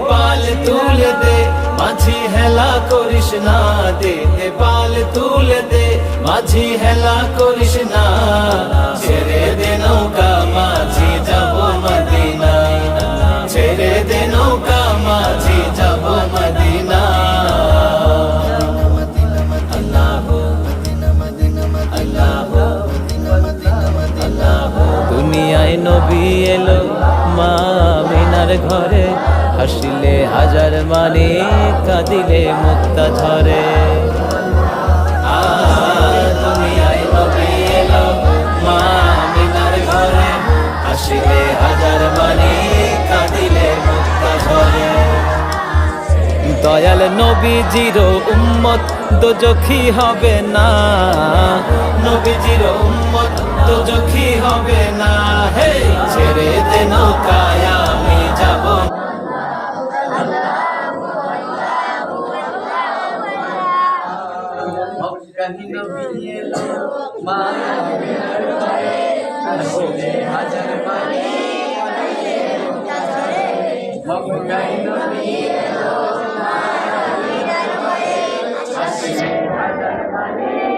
পাল তুলে দে, মাঝি হেলা করিস না, দে পাল তুলে দে, মাঝি হেলা করিস না। ছেড়ে দে নৌকা মাঝি যাব মদিনা, ছেড়ে দে নৌকা মাঝি যাব মদিনা। দুনিয়ায় নবী এলো মা আমিনার ঘরে, হাসিলে হাজার মানে কাঁদিলে মুক্তা ঝরে। দুনিয়ায় নবী এলো মা আমিনার ঘরে, হাসিলে হাজার মানে কাঁদিলে মুক্তা ঝরে। দয়াল নবীজির উম্মত দোজখী হবে না, নবীজির উম্মত দোজখী হবে না। হে ছেড়ে দে নৌকায় আমি যাব। মক্কায় নবী এলো মা আমিনার ঘরে, হাসিলে হাজার মানে কাঁদিলে মুক্তা ঝরে। মক্কায় নবী এলো মা আমিনার ঘরে, হাসিলে হাজার মানে